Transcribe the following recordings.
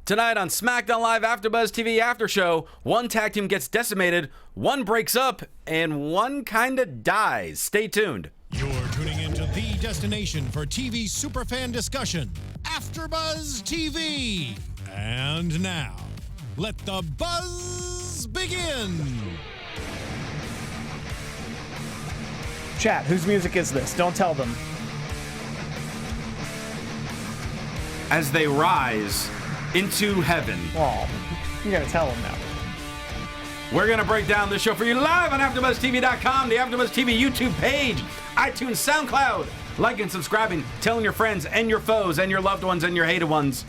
Tonight on SmackDown Live AfterBuzz TV After Show, one tag team gets decimated, one breaks up, and one kinda dies. Stay tuned. You're tuning into the destination for TV superfan discussion, AfterBuzz TV. And now, let the buzz begin. Chat, whose music is this? Don't tell them. As they rise into heaven. Oh, you gotta tell them now. We're going to break down this show for you live on AfterBuzzTV.com, the AfterBuzz TV YouTube page, iTunes, SoundCloud. Like and subscribing, telling your friends and your foes and your loved ones and your hated ones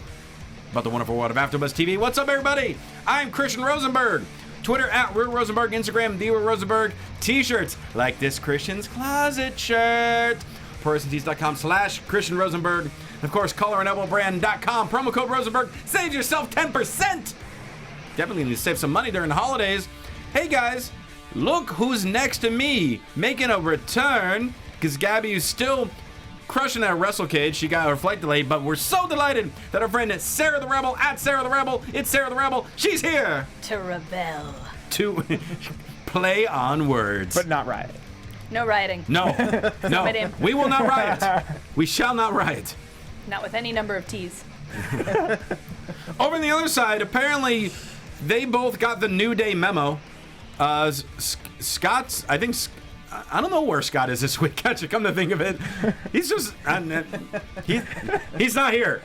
about the wonderful world of AfterBuzz TV. What's up, everybody? I'm Christian Rosenberg. Twitter at Real Rosenberg, Instagram, The Real Rosenberg. T-shirts like this Christian's Closet shirt. ProWrestlingTees.com/Christian Rosenberg. Of course, CollarandElbowBrand.com. Promo code Rosenberg. Save yourself 10%. Definitely need to save some money during the holidays. Hey, guys. Look who's next to me making a return. Because Gabby is still crushing that WrestleCade. She got her flight delayed. But we're so delighted that our friend Sarah the Rebel, at Sarah the Rebel. It's Sarah the Rebel. She's here. To rebel. To play on words. But not riot. No rioting. No. No. We will not riot. We shall not riot. Not with any number of T's. Over on the other side, apparently, they both got the New Day memo. Scott's, I think, I don't know where Scott is this week. Actually, come to think of it, he's just, he's not here.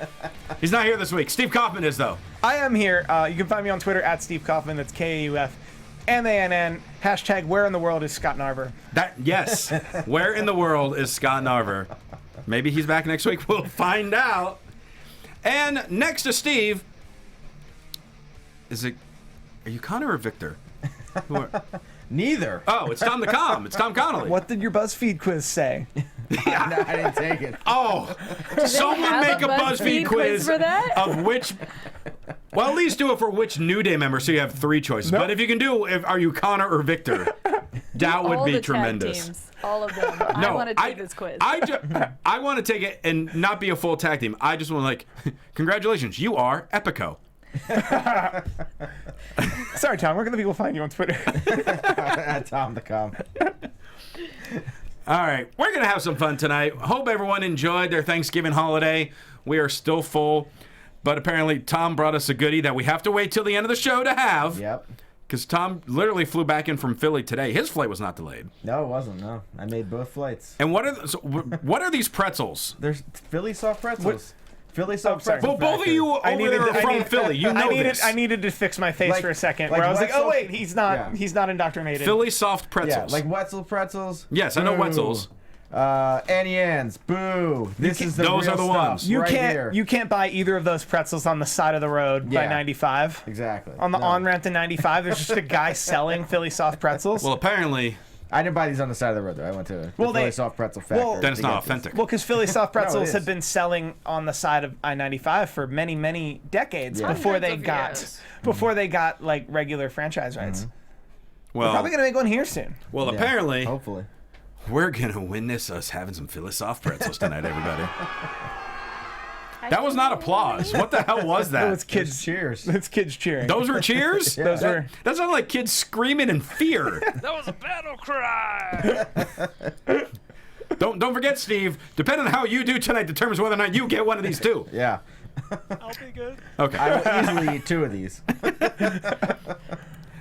He's not here this week. Steve Kaufmann is, though. I am here. You can find me on Twitter at Steve Kaufmann. That's KAUFMANN. Hashtag where in the world is Scott Narver? Yes. Where in the world is Scott Narver? Maybe he's back next week. We'll find out. And next to Steve, are you Connor or Victor? Neither. Oh, it's Tom the Com. It's Tom Connoly. What did your BuzzFeed quiz say? No, I didn't take it. Oh, someone make a BuzzFeed quiz for that? of which. Well, at least do it for which New Day member, so you have 3 choices. Nope. But if you can do, are you Connor or Victor? That would be tremendous. Tag teams, all of them. No, I want to take this quiz. I want to take it and not be a full tag team. I just want to congratulations, you are Epico. Sorry, Tom. Where can the people find you on Twitter? At Tom the Com. All right, we're going to have some fun tonight. Hope everyone enjoyed their Thanksgiving holiday. We are still full, but apparently Tom brought us a goodie that we have to wait till the end of the show to have. Yep. Because Tom literally flew back in from Philly today. His flight was not delayed. No, it wasn't. No, I made both flights. And what are these pretzels? There's Philly soft pretzels. Philly soft sorry. pretzels. Well, both of you over there are from Philly. You know this. I needed to fix my face for a second, where I was like, oh wait, he's not indoctrinated. Philly soft pretzels. Yeah, like Wetzel pretzels. Yes, I know Wetzel's. Annie Ann's. Boo. This is the those real are the stuff ones. You right can't here. you can't buy either of those pretzels on the side of the road by Yeah. 95. Exactly. On the No. on-ramp to 95, there's just a guy selling Philly soft pretzels. Well, apparently, I didn't buy these on the side of the road though. I went to the Philly soft pretzel factory. then it's to not get these. authentic. Well, because Philly soft pretzels is. have been selling on the side of I-95 for many, many decades Yeah. before they Hundreds of got like regular franchise rights. We're well, probably gonna make one here soon. well, Yeah, apparently, hopefully. we're gonna win this us having some Philly soft pretzels tonight, everybody. That was not applause. What the hell was that? It's kids. Cheers. It's kids cheering. Those were cheers? Yeah. Those were. That sounded like kids screaming in fear. That was a battle cry. Don't forget, Steve, depending on how you do tonight determines whether or not you get one of these too. Yeah. I'll be good. Okay. I will easily eat 2 of these.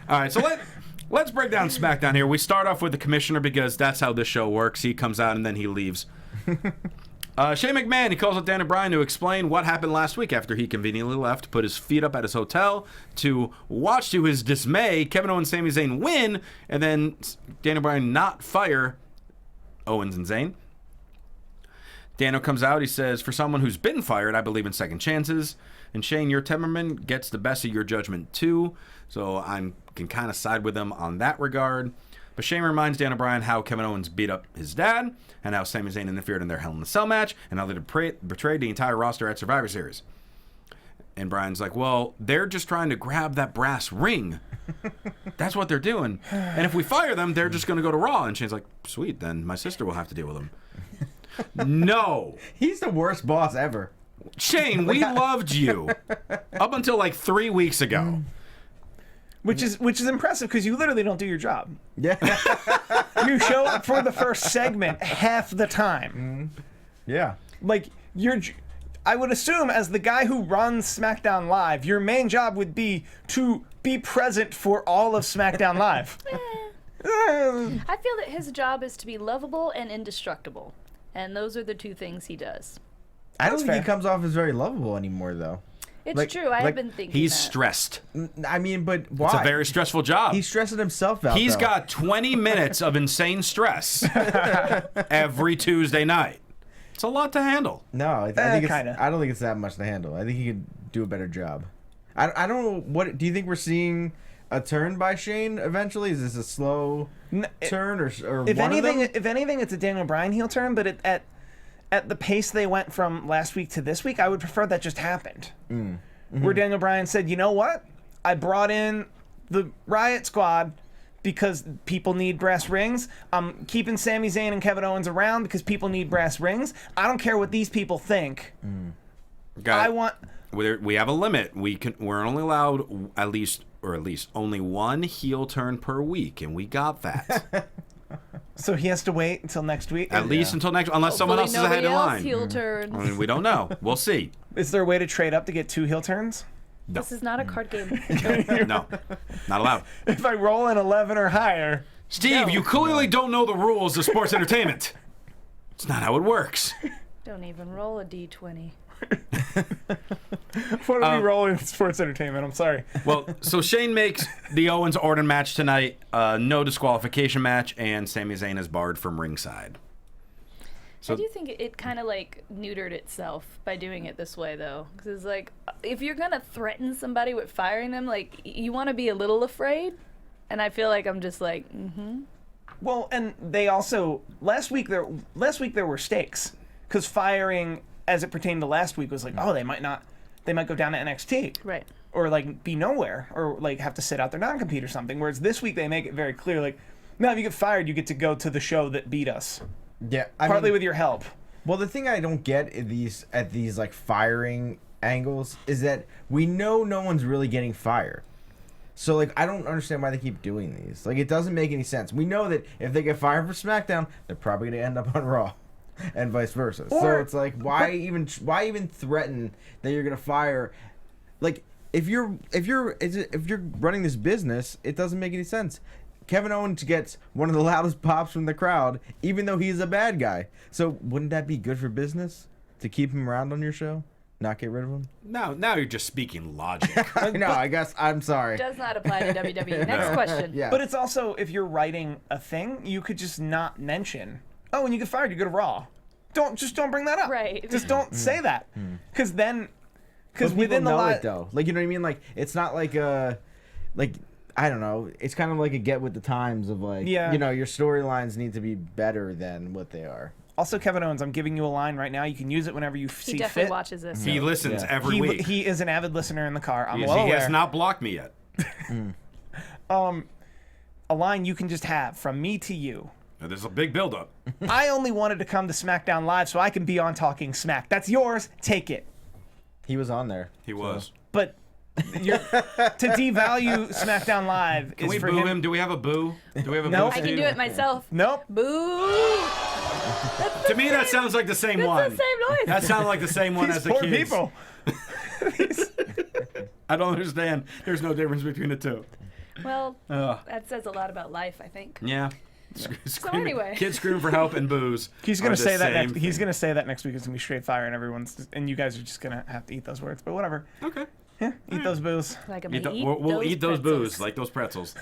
All right, so let's break down SmackDown here. We start off with the commissioner because that's how this show works. He comes out and then he leaves. Shane McMahon, he calls up Dan Bryan to explain what happened last week after he conveniently left, put his feet up at his hotel to watch to his dismay Kevin Owens and Sami Zayn win, and then Dan Bryan not fire Owens and Zayn. Dano comes out, he says, for someone who's been fired, I believe in second chances. And Shane, your temperament gets the best of your judgment too, so I can kind of side with him on that regard. But Shane reminds Dan Bryan how Kevin Owens beat up his dad, and how Sami Zayn interfered in their Hell in a Cell match, and how they betrayed the entire roster at Survivor Series. And Bryan's like, well, they're just trying to grab that brass ring. That's what they're doing. And if we fire them, they're just going to go to Raw. And Shane's like, sweet, then my sister will have to deal with them. No. He's the worst boss ever. Shane, we loved you up until like 3 weeks ago. Which is impressive because you literally don't do your job. Yeah. You show up for the first segment half the time. Yeah. Like I would assume as the guy who runs SmackDown Live, your main job would be to be present for all of SmackDown Live. I feel that his job is to be lovable and indestructible. And those are the two things he does. I don't That's think he fair. comes off as very lovable anymore, though. It's true. I have been thinking He's that. stressed. I mean, but why? It's a very stressful job. He's stressing himself out. He's though. got 20 minutes of insane stress every Tuesday night. It's a lot to handle. No, I think it's. kinda. I don't think it's that much to handle. I think he could do a better job. I don't know what. Do you think we're seeing a turn by Shane eventually? Is this a slow turn or If one anything, of them? if anything, it's a Daniel Bryan heel turn. But at the pace they went from last week to this week, I would prefer that just happened. Where Daniel Bryan said, "You know what? I brought in the Riot Squad because people need brass rings. I'm keeping Sami Zayn and Kevin Owens around because people need brass rings. I don't care what these people think. I want." We have a limit. We're only allowed at least only one heel turn per week, and we got that. So he has to wait until next week. At least until next, unless someone else is ahead in line. Heel turns. I mean, we don't know. We'll see. Is there a way to trade up to get 2 heel turns? This is not a card game. No, not allowed. If I roll an 11 or higher. Steve, you clearly don't know the rules of sports entertainment. It's not how it works. Don't even roll a d20. What are we rolling in sports entertainment? I'm sorry. Well, so Shane makes the Owens Orton match tonight, no disqualification match, and Sami Zayn is barred from ringside. So I do think it kind of like neutered itself by doing it this way, though, because it's like if you're gonna threaten somebody with firing them, like you want to be a little afraid, and I feel like I'm just like, Well, and they also last week there were stakes because firing as it pertained to last week was like, oh, they might go down to NXT, right. or like be nowhere, or like have to sit out their non-compete or something. Whereas this week they make it very clear, like, no, if you get fired, you get to go to the show that beat us, Yeah, partly with your help. Well, the thing I don't get at these like firing angles is that we know no one's really getting fired. So like I don't understand why they keep doing these. Like it doesn't make any sense. We know that if they get fired for SmackDown, they're probably going to end up on Raw. And vice versa. So it's like, why even threaten that you're gonna fire? Like, if you're running this business, it doesn't make any sense. Kevin Owens gets one of the loudest pops from the crowd, even though he's a bad guy. So wouldn't that be good for business to keep him around on your show? Not get rid of him? now you're just speaking logic. No, I guess I'm sorry. Does not apply to WWE. Next question. Yeah. But it's also, if you're writing a thing, you could just not mention, oh, when you get fired, you go to Raw. Don't bring that up. Right. Just don't say that. Because But within the know line, it though. Like, you know what I mean? Like, it's not like I don't know. It's kind of like a get with the times of like, Yeah. you know, your storylines need to be better than what they are. also Kevin Owens, I'm giving you a line right now. You can use it whenever you He see definitely fit. watches this. He listens every week. He is an avid listener in the car. I'm He well aware. has not blocked me yet. A line you can just have from me to you. Now, there's a big buildup. I only wanted to come to SmackDown Live so I can be on Talking Smack. That's yours. Take it. He was on there. He was. But to devalue SmackDown Live Can is we for boo him? Do we have a boo? Do we have a No. boo? I can do it myself. Nope. Boo! To me, that sounds like the same That's one. the same noise. That sounded like the same one These as the poor kids. people. I don't understand. There's no difference between the two. Well, that says a lot about life, I think. Yeah. Anyway. Kids screaming for help and booze. He's are gonna the say that same next. He's thing. gonna say that next week. It's gonna be straight fire, and you guys are just gonna have to eat those words. But whatever. Okay. Yeah, eat those booze. Like I'm Eat gonna we'll eat those pretzels. booze, like those pretzels.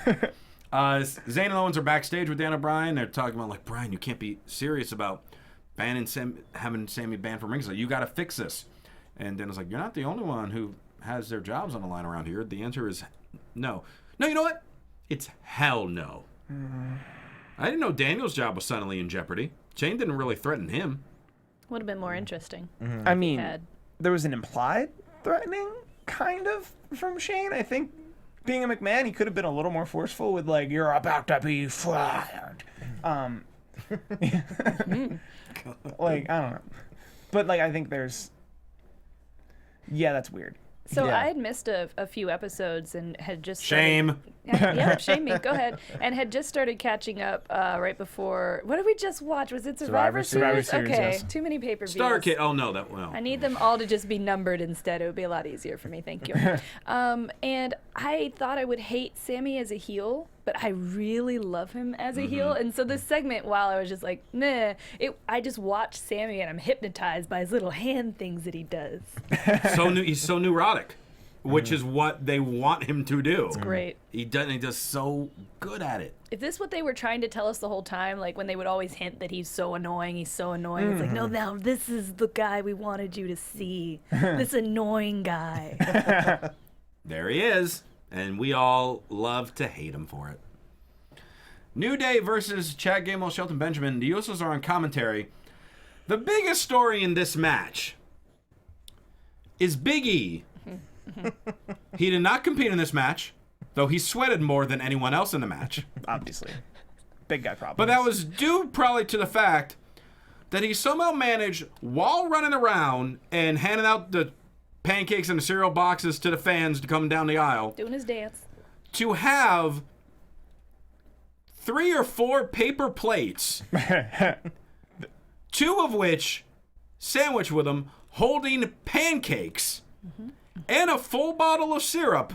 Zayn and Owens are backstage with Daniel Bryan. They're talking about, like, Bryan, you can't be serious about having Sami banned from ringside. You got to fix this. And Daniel's like, you're not the only one who has their jobs on the line around here. The answer is no. No, you know what? It's hell no. I didn't know Daniel's job was suddenly in jeopardy. Shane didn't really threaten him. Would have been more interesting. I mean, Had. there was an implied threatening, kind of, from Shane. I think, being a McMahon, he could have been a little more forceful with, like, you're about to be fired. Like, I don't know. But, like, I think there's... Yeah, that's weird. So Yeah. I had missed a few episodes and had just Shame. Yeah, shame me. Go ahead. And had just started catching up right before. What did we just watch? Was it Survivor Survivor Series? Series, Okay, yes. too many pay-per-views. Starkid. Oh no, that well. I need them all to just be numbered instead. It would be a lot easier for me. Thank you. And I thought I would hate Sammy as a heel, but I really love him as a heel. And so this segment, while I was just like, meh, I just watched Sammy and I'm hypnotized by his little hand things that he does. He's so neurotic, which is what they want him to do. It's great. He does so good at it. If this is what they were trying to tell us the whole time, like when they would always hint that he's so annoying, it's like, no, now this is the guy we wanted you to see. This annoying guy. There he is, and we all love to hate him for it. New Day versus Chad Gable, Shelton Benjamin. The Usos are on commentary. The biggest story in this match is Big E. He did not compete in this match, though he sweated more than anyone else in the match. Obviously. Big guy problem. But that was due probably to the fact that he somehow managed, while running around and handing out the pancakes and the cereal boxes to the fans to come down the aisle, Doing his dance. to have 3 or 4 paper plates, 2 of which sandwiched with him, holding pancakes and a full bottle of syrup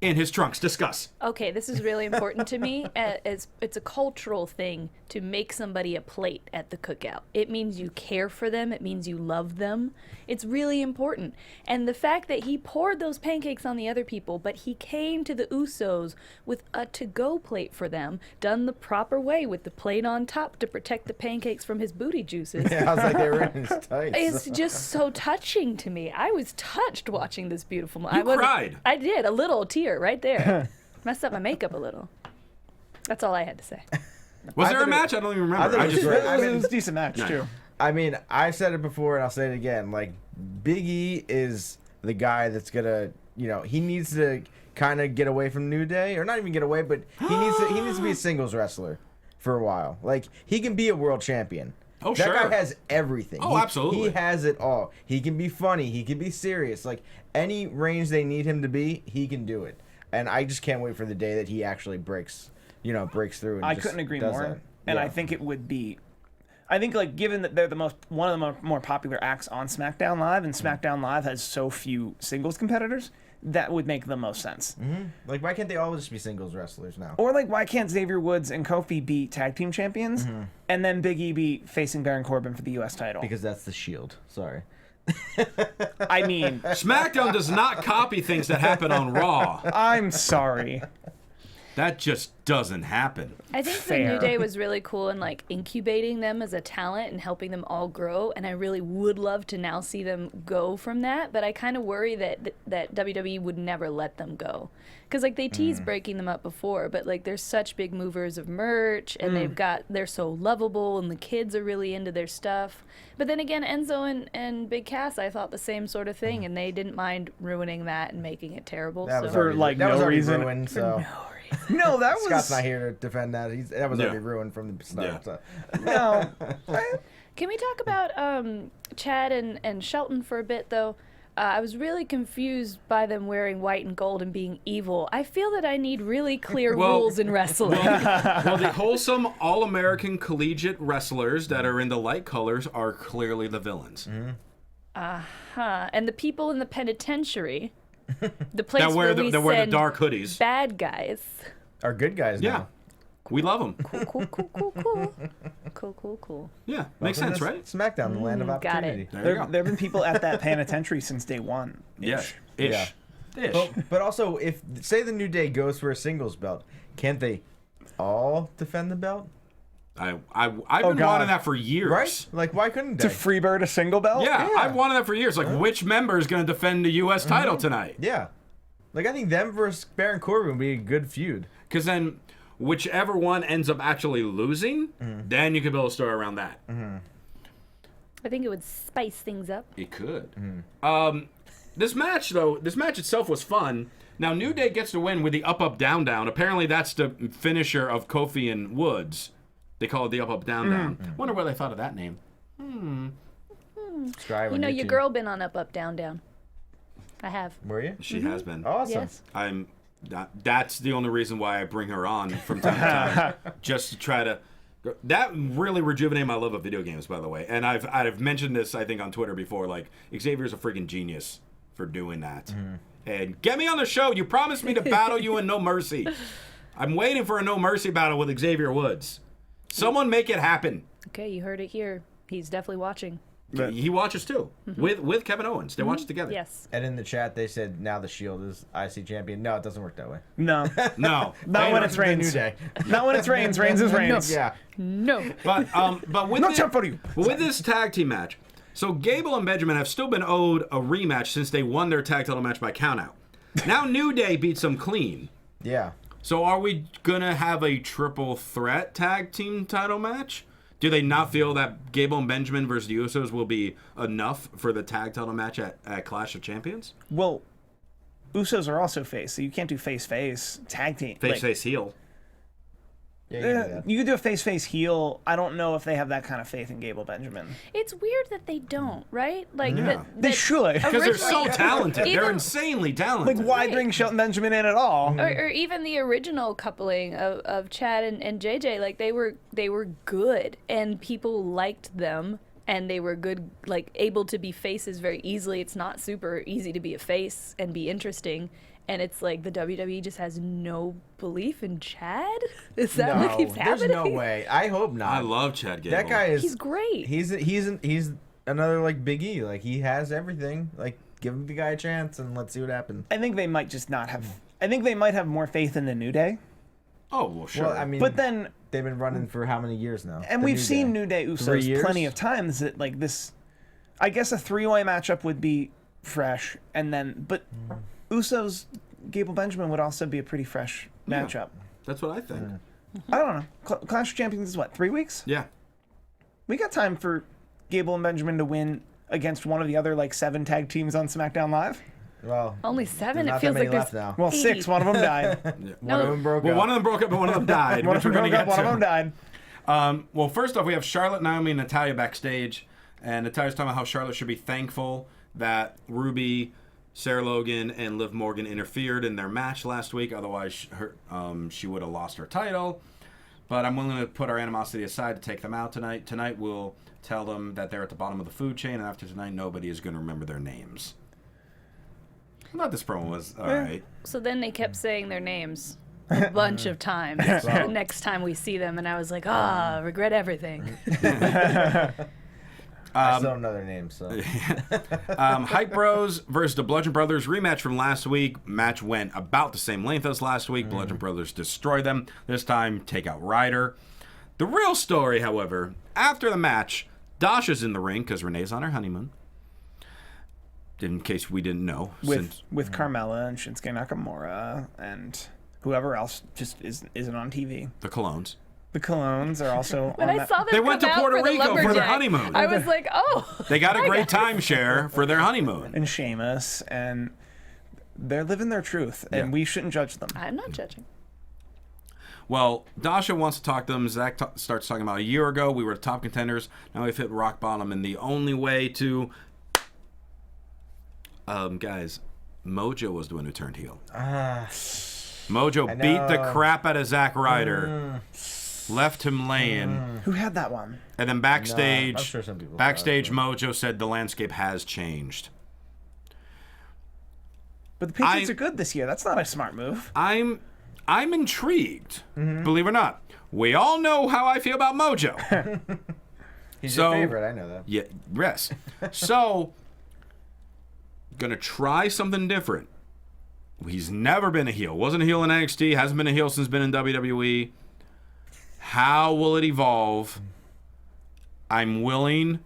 in his trunks. Discuss. Okay, this is really important to me. It's a cultural thing to make somebody a plate at the cookout. It means you care for them. It means you love them. It's really important. And the fact that he poured those pancakes on the other people, but he came to the Usos with a to-go plate for them, done the proper way with the plate on top to protect the pancakes from his booty juices. Yeah, I was like, they were in his tights. It's just so touching to me. I was touched watching this beautiful You cried. I did, a little tear right there. Messed up my makeup a little. That's all I had to say. Was there a thought it- match? I don't even remember. thought I it was just great. It was a decent match, too. I mean, I've said it before and I'll say it again. Like, Big E is the guy that's gonna, he needs to kind of get away from New Day, or not even get away, but he needs to be a singles wrestler for a while. Like, he can be a world champion. Oh, that sure. guy has everything. Oh, absolutely. He has it all. He can be funny. He can be serious. Like, any range they need him to be, he can do it. And I just can't wait for the day that he actually breaks through. And I just couldn't agree does more. that. And Yeah. I think it would be. I think, like, given that they're one of the more popular acts on SmackDown Live, and SmackDown Live has so few singles competitors, that would make the most sense. Like, why can't they all just be singles wrestlers now? Or, like, why can't Xavier Woods and Kofi be tag team champions, and then Big E be facing Baron Corbin for the U.S. title? Because that's the Shield. Sorry. I mean, SmackDown does not copy things that happen on Raw. I'm sorry. That just doesn't happen. I think the Fair. New Day was really cool in like incubating them as a talent and helping them all grow. And I really would love to now see them go from that. But I kind of worry that WWE would never let them go, because like they teased breaking them up before. But like they're such big movers of merch, and they're so lovable, and the kids are really into their stuff. But then again, Enzo and Big Cass, I thought the same sort of thing, and they didn't mind ruining that and making it terrible. That was so. For, like, that was no already reason. ruined, so No, that was Scott's not here to defend that. That was Yeah. already ruined from the start. Yeah. So. no. Can we talk about Chad and Shelton for a bit, though? I was really confused by them wearing white and gold and being evil. I feel that I need really clear Well- rules in wrestling. Well, the wholesome all-American collegiate wrestlers that are in the light colors are clearly the villains. And the people in the penitentiary, the place That wear where the, we that wear the send dark hoodies. bad guys. Are good guys Yeah. now. We love them. Cool. Yeah, makes sense, right? SmackDown, the land of got it. opportunity. There you There go. have been people at that penitentiary since day one. Yes. Ish. Yeah. Ish. But also, if say the New Day goes for a singles belt, can't they all defend the belt? I've Oh, been God. wanting that for years. Right? Like, why couldn't To they? Freebird a single belt? Yeah, Yeah. I've wanted that for years. Like, which member is going to defend the U.S. title tonight? Yeah. Like, I think them versus Baron Corbin would be a good feud. Because then, whichever one ends up actually losing, then you can build a story around that. I think it would spice things up. It could. This match itself was fun. Now, New Day gets to win with the up, down, down. Apparently, that's the finisher of Kofi and Woods. They call it the up, down, down. Wonder where they thought of that name. subscribe. You on know, your YouTube. girl been on Up, Up, Down, Down. I have. Were you? She has been. Awesome. Yes. That's the only reason why I bring her on from time to time, just to try to. That really rejuvenated my love of video games, by the way. And I've mentioned this, I think, on Twitter before. Like, Xavier's a freaking genius for doing that. And get me on the show. You promised me to battle you in No Mercy. I'm waiting for a No Mercy battle with Xavier Woods. Someone make it happen. Okay, you heard it here. He's definitely watching. He watches too, with Kevin Owens. They watch together. Yes. And in the chat, they said now the Shield is IC champion. No, it doesn't work that way. No. No, Not when it's The Reigns. New Day. Not when it's Reigns. Reigns is Reigns. Yeah. No. but with No time for you. with this tag team match, so Gable and Benjamin have still been owed a rematch since they won their tag title match by countout. Now New Day beats them clean. Yeah. So are we gonna have a triple threat tag team title match? Do they not feel that Gable and Benjamin versus the Usos will be enough for the tag title match at Clash of Champions? Well, Usos are also face, so you can't do face-face tag team. Face heel. Yeah, you can do that. You could do a face-face heel. I don't know if they have that kind of faith in Gable Benjamin. It's weird that they don't, right? Like Yeah. They should. Because they're so Originally- talented. They're Even- insanely Like, talented. why bring Shelton Benjamin in at all? or even the original coupling of Chad and JJ, like they were good and people liked them and they were good, like able to be faces very easily. It's not super easy to be a face and be interesting. And it's like the WWE just has no belief in Chad. Is that what keeps there's happening? no way. I hope not. I love Chad Gable. that guy. Is He's great. He's another like Big E. Like he has everything. Like give the guy a chance and let's see what happens. I think they might just not have. I think they might have more faith in the New Day. Oh, well, sure. Well, I mean, But then, they've been running for how many years now? and The we've New seen Day. New Day 3 Usos years? plenty of times that like this. I guess a three-way matchup would be fresh, and then but Usos Gable Benjamin would also be a pretty fresh Yeah. matchup. That's what I think. I don't know. Clash of Champions is what, 3 weeks? Yeah. We got time for Gable and Benjamin to win against one of the other like 7 tag teams on SmackDown Live. Well, Only 7. there's It not feels that many like left there's now. Well, 6. One of them died. One of them broke Well, up. one of them broke up and one of them died. One which of we're them going to broke get up. One of them to. died. Well, first off, we have Charlotte, Naomi, and Natalya backstage. And Natalya's talking about how Charlotte should be thankful that Ruby, Sarah Logan, and Liv Morgan interfered in their match last week. Otherwise, she would have lost her title. But I'm willing to put our animosity aside to take them out tonight. Tonight, we'll tell them that they're at the bottom of the food chain. And after tonight, nobody is going to remember their names. I thought this promo was all right. So then they kept saying their names a bunch of times the next time we see them, and I was like, regret everything. I still don't know their names, so. Hype Bros versus the Bludgeon Brothers rematch from last week. Match went about the same length as last week. Bludgeon Brothers destroyed them. This time, take out Ryder. The real story, however, after the match, Dasha's in the ring because Renee's on her honeymoon. In case we didn't know. With Carmella and Shinsuke Nakamura and whoever else just isn't on TV. The Colognes. The Colognes are also When on I that. saw them They went come to out Puerto for the Rico for their lumberjack, honeymoon. I was like, oh. They got a great timeshare for their honeymoon. And Sheamus, and they're living their truth, and Yeah. we shouldn't judge them. I'm not judging. Well, Dasha wants to talk to them. Zach starts talking about a year ago. We were the top contenders. Now we've hit rock bottom, and the only way to... guys, Mojo was the one who turned heel. Mojo beat the crap out of Zack Ryder, left him laying, Who had that one? and then backstage, I'm sure some people backstage, Mojo said the landscape has changed. But the Patriots are good this year. That's not a smart move. I'm intrigued, believe it or not. We all know how I feel about Mojo. He's So- your favorite, I know that. Yeah, yes. So, gonna try something different. He's never been a heel. Wasn't a heel in NXT. Hasn't been a heel since been in WWE. How will it evolve? I'm willing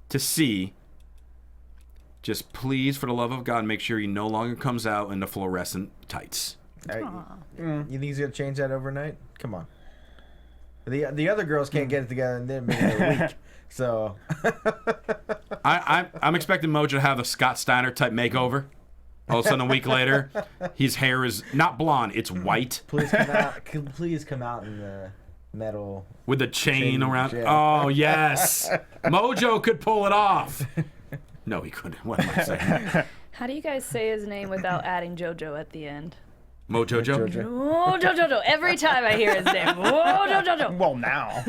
to see. Just please, for the love of God, make sure he no longer comes out in the fluorescent tights. You think he's gonna change that overnight? Come on. The other girls can't get it together and then make it a week. So I'm expecting Mojo to have a Scott Steiner type makeover. All of a sudden, a week later, his hair is not blonde; it's white please come out. Please come out in the metal. with a chain around. yeah. Oh yes, Mojo could pull it off. No, he couldn't. What am I saying? How do you guys say his name without adding JoJo at the end? Mojojo? Oh, JoJo. Every time I hear his name. Oh, JoJo. Well, now.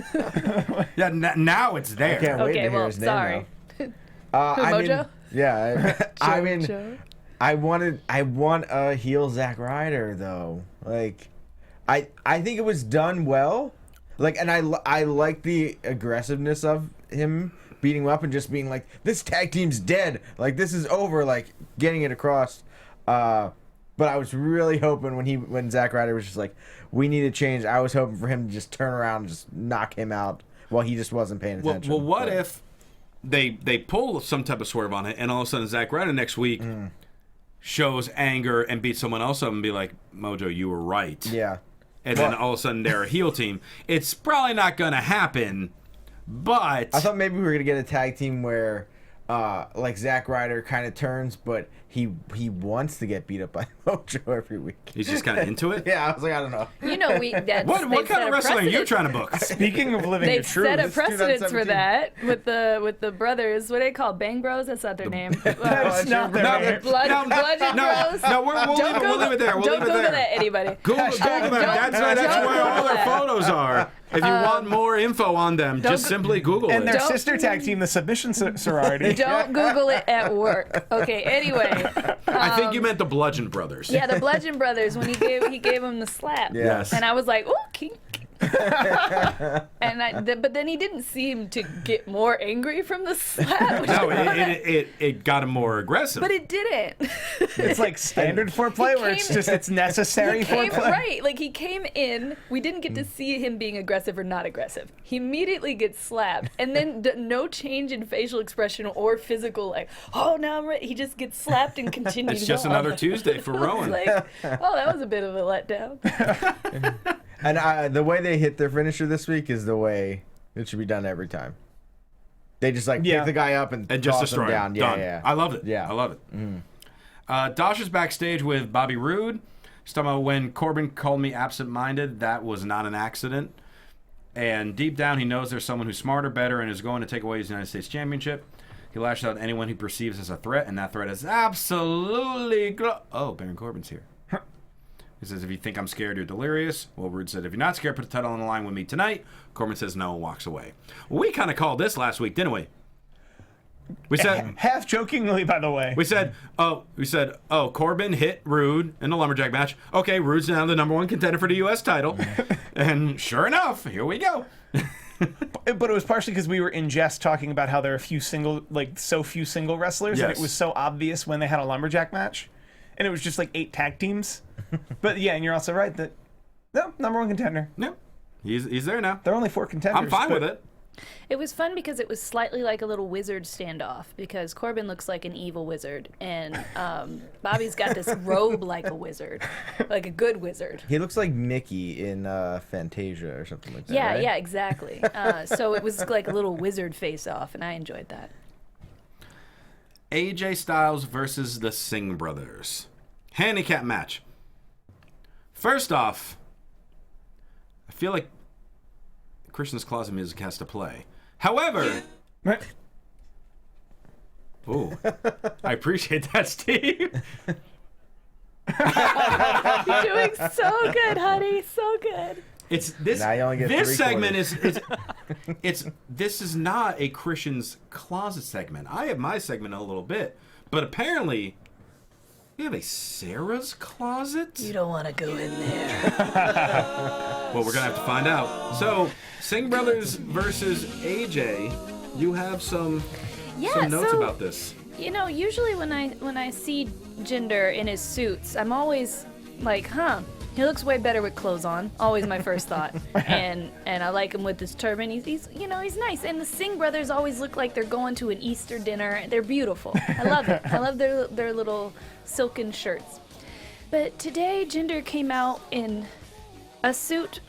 Yeah, now it's there. I can't wait to Okay, hear well, his name sorry. now. I mean, Mojo? yeah. I mean, JoJo? I want a heel Zack Ryder though. Like, I think it was done well. Like, and I like the aggressiveness of him beating him up and just being like, this tag team's dead. Like, this is over. Like, getting it across. But I was really hoping when Zack Ryder was just like, we need to change. I was hoping for him to just turn around and just knock him out while he just wasn't paying attention. Well, what if they pull some type of swerve on it, and all of a sudden Zack Ryder next week shows anger and beats someone else up and be like, Mojo, you were right. Yeah. And then all of a sudden they're a heel team. It's probably not going to happen, but... I thought maybe we were going to get a tag team where, like, Zack Ryder kind of turns, but he wants to get beat up by Mojo every week. He's just kind of into it? Yeah, I was like, I don't know. You know, What kind of wrestling are you trying to book? Speaking of living the They've truth. set a precedence for 2017. that with the brothers. What do they call Bang Bros? That's not their name. That's not their name. Bludgeon Bros. We'll leave it there. We'll Don't leave it Google there. that, anybody. Google them. That's where all their photos are. If you want more info on them, just simply Google And it. their Don't- sister tag team, the Submission Sorority. Don't Google it at work. Okay. Anyway, I think you meant the Bludgeon Brothers. yeah, the Bludgeon Brothers when he gave him the slap. Yes. And I was like, ooh, kink. But then he didn't seem to get more angry from the slap. which No, I- it got him more aggressive. but it didn't. It's like standard foreplay where it's necessary Came, foreplay. right, like he came in, we didn't get to see him being aggressive or not aggressive. He immediately gets slapped, and then no change in facial expression or physical, like, oh, now I'm ready. He just gets slapped and continues It's just on. another Tuesday for I was Rowan. like, oh, that was a bit of a letdown. And the way they hit their finisher this week is the way it should be done every time. They just like Yeah. pick the guy up and And just toss him destroy down. him. Yeah, Done. yeah. I loved it. Yeah. I love it. Dasha's backstage with Bobby Roode. She's talking about when Corbin called me absent-minded, that was not an accident. And deep down, he knows there's someone who's smarter, better, and is going to take away his United States Championship. He lashes out at anyone he perceives as a threat, and that threat is absolutely... Oh, Baron Corbin's here. He says, if you think I'm scared, you're delirious. Well, Roode said, if you're not scared, put the title on the line with me tonight. Corbin says no and walks away. We kind of called this last week, didn't we? We said... Half jokingly, by the way. We said, Corbin hit Roode in the lumberjack match. Okay, Roode's now the number one contender for the U.S. title. And sure enough, here we go. But it was partially because we were in jest talking about how there are so few single wrestlers, and Yes. it was so obvious when they had a lumberjack match, and it was just like 8 tag teams. But yeah, and you're also right that no, number one contender. No, he's there now. There are only 4 contenders. I'm fine but with it. It was fun because it was slightly like a little wizard standoff because Corbin looks like an evil wizard and Bobby's got this robe like a wizard, like a good wizard. He looks like Mickey in Fantasia or something like that. Yeah, right? yeah, exactly. So it was like a little wizard face-off, and I enjoyed that. AJ Styles versus the Singh brothers. Handicap match. First off, I feel like Christian's Closet music has to play. However, ooh, I appreciate that, Steve. You're doing so good, honey, so good. It's this. Now you only get This 3 segment quarters. this is not a Christian's Closet segment. I have my segment in a little bit, but apparently we have a Sarah's Closet. You don't want to go in there. Well, we're gonna have to find out. So, Singh Brothers versus AJ. You have some notes so, about this. You know, usually when I see Jinder in his suits, I'm always like, he looks way better with clothes on. Always my first thought. And I like him with his turban. He's nice. And the Singh brothers always look like they're going to an Easter dinner. They're beautiful. I love it. I love their little silken shirts. But today Jinder came out in a suit.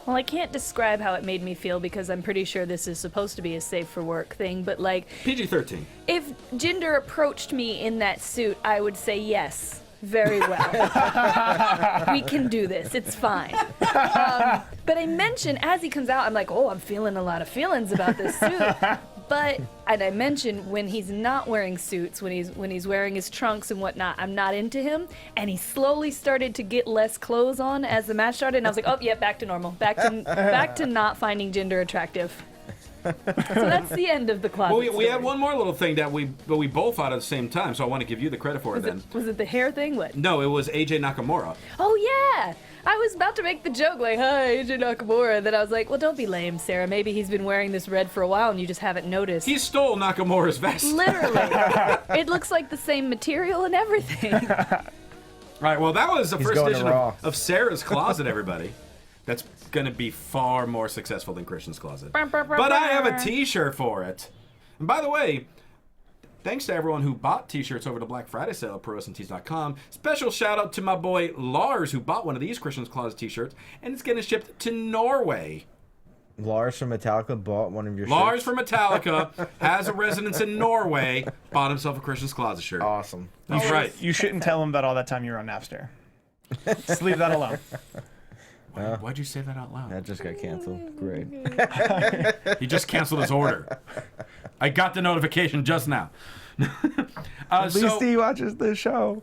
Well, I can't describe how it made me feel because I'm pretty sure this is supposed to be a safe for work thing, but like PG-13. if Jinder approached me in that suit, I would say yes. Very well. We can do this. It's fine. But I mentioned as he comes out, I'm like, oh, I'm feeling a lot of feelings about this suit. But, and I mentioned when he's not wearing suits, when he's wearing his trunks and whatnot, I'm not into him. And he slowly started to get less clothes on as the match started, and I was like, oh yeah, back to normal, back to not finding gender attractive. So that's the end of the closet. Well, we story. had one more little thing that we both thought at the same time, so I want to give you the credit for it then. Was it the hair thing? What? No, it was AJ Nakamura. Oh yeah! I was about to make the joke like, hi, AJ Nakamura. Then I was like, well, don't be lame, Sarah. Maybe he's been wearing this red for a while and you just haven't noticed. He stole Nakamura's vest. Literally. It looks like the same material and everything. All right, well, that was the first going to edition Raw. of Sarah's Closet, everybody. That's going to be far more successful than Christian's Closet. But I have a t-shirt for it. And by the way, thanks to everyone who bought t-shirts over the Black Friday sale at ProWrestlingTees.com. Special shout out to my boy Lars, who bought one of these Christian's Closet t-shirts, and it's getting shipped to Norway. Lars from Metallica bought one of your Lars shirts. from Metallica has a residence in Norway, bought himself a Christian's Closet shirt. Awesome. That's right. You shouldn't tell him about all that time you were on Napster. Just leave that alone. Why'd you say that out loud? That just got canceled. Great. He just canceled his order. I got the notification just now. At least he watches the show.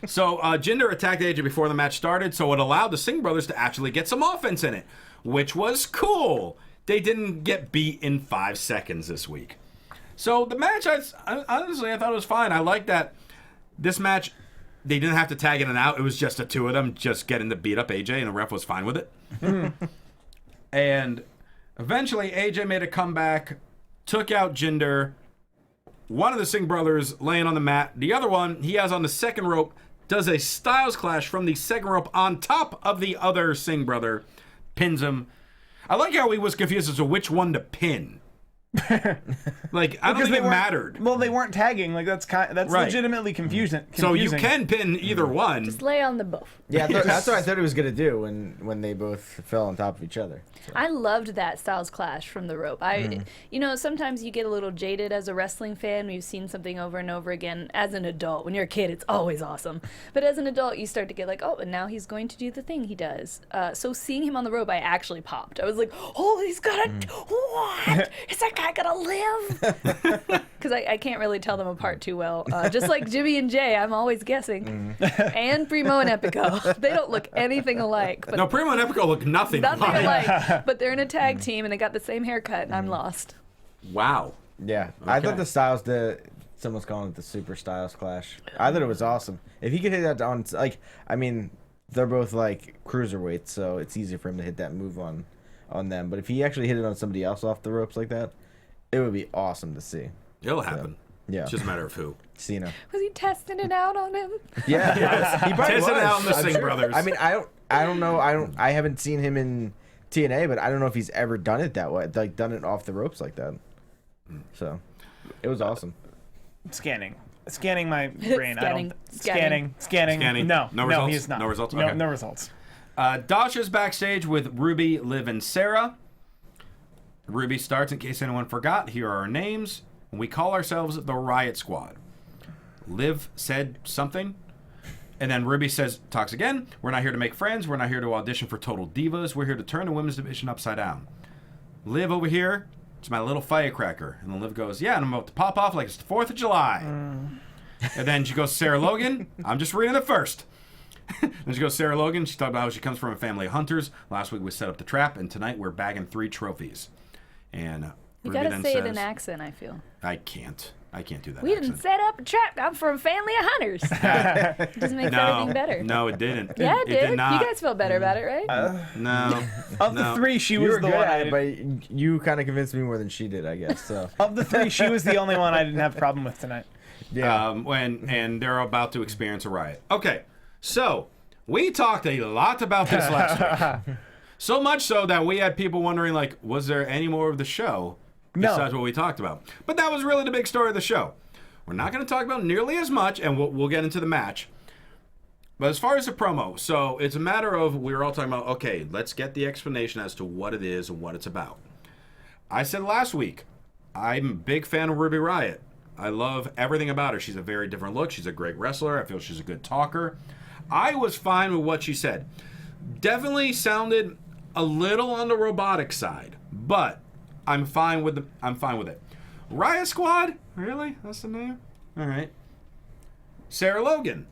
So Jinder attacked AJ before the match started, so it allowed the Singh brothers to actually get some offense in it, which was cool. They didn't get beat in 5 seconds this week. So the match, honestly, I thought it was fine. I like that this match, they didn't have to tag in and out. It was just the two of them just getting to beat up AJ, and the ref was fine with it. And eventually, AJ made a comeback, took out Jinder. One of the Singh brothers laying on the mat. The other one, he has on the second rope, does a Styles Clash from the second rope on top of the other Singh brother, pins him. I like how he was confused as to which one to pin. Like, I don't think it mattered. Well, they weren't tagging. Like that's Right. legitimately confusing. So you can pin either one. Just lay on the both. Yeah, that's what I thought he was gonna do when they both fell on top of each other. So. I loved that Styles Clash from the rope. You know, sometimes you get a little jaded as a wrestling fan when you've seen something over and over again. As an adult, when you're a kid, it's always awesome. But as an adult, you start to get like, oh, and now he's going to do the thing he does. So seeing him on the rope, I actually popped. I was like, oh, he's gonna, what? Is that guy gonna live? Because I can't really tell them apart too well. Just like Jimmy and Jay, I'm always guessing. And Primo and Epico. They don't look anything alike. But No, Primo and Epico look nothing alike. but they're in a tag team and they got the same haircut and I'm lost. Wow. Yeah, I thought Okay. the Styles, someone's calling it the Super Styles Clash. I thought it was awesome. If he could hit that on, like, I mean, they're both like cruiserweights, so it's easy for him to hit that move on them. But if he actually hit it on somebody else off the ropes like that, it would be awesome to see. It'll happen. Yeah. It's just a matter of who. Cena. Was he testing it out on him? Yeah, he probably Testing was. out the I'm Singh sure. brothers. I mean, I don't know. I haven't seen him in TNA, but I don't know if he's ever done it that way, like done it off the ropes like that. So, it was awesome. Scanning my brain. Scanning. Scanning. No, No results? he is not. No results? No, Okay. no results. Dasha's backstage with Ruby, Liv, and Sarah. Ruby starts, in case anyone forgot, here are our names. We call ourselves the Riot Squad. Liv said something, and then Ruby talks again. We're not here to make friends. We're not here to audition for Total Divas. We're here to turn the women's division upside down. Liv over here, it's my little firecracker. And then Liv goes, yeah, and I'm about to pop off like it's the 4th of July. And then she goes, Sarah Logan, I'm just reading it first. Then she goes, Sarah Logan, she talked about how she comes from a family of hunters. Last week we set up the trap, and tonight we're bagging 3 trophies. And You Ruby gotta then say it says, in accent, I feel. I can't do that We accent. didn't set up a trap. I'm from a family of hunters. Doesn't make anything better. No, it didn't. Yeah, it did. did not. You guys felt better about it, right? No. Of the 3, she You was were the good one. at it, but you kind of convinced me more than she did, I guess. So Of the 3, she was the only one I didn't have a problem with tonight. yeah, And they're about to experience a riot. Okay, so we talked a lot about this last week. So much so that we had people wondering, like, was there any more of the show besides what we talked about? But that was really the big story of the show. We're not going to talk about nearly as much, and we'll get into the match. But as far as the promo, so it's a matter of, we were all talking about, okay, let's get the explanation as to what it is and what it's about. I said last week, I'm a big fan of Ruby Riott. I love everything about her. She's a very different look. She's a great wrestler. I feel she's a good talker. I was fine with what she said. Definitely sounded a little on the robotic side, but I'm fine with it. Riot Squad? Really? That's the name? All right. Sarah Logan.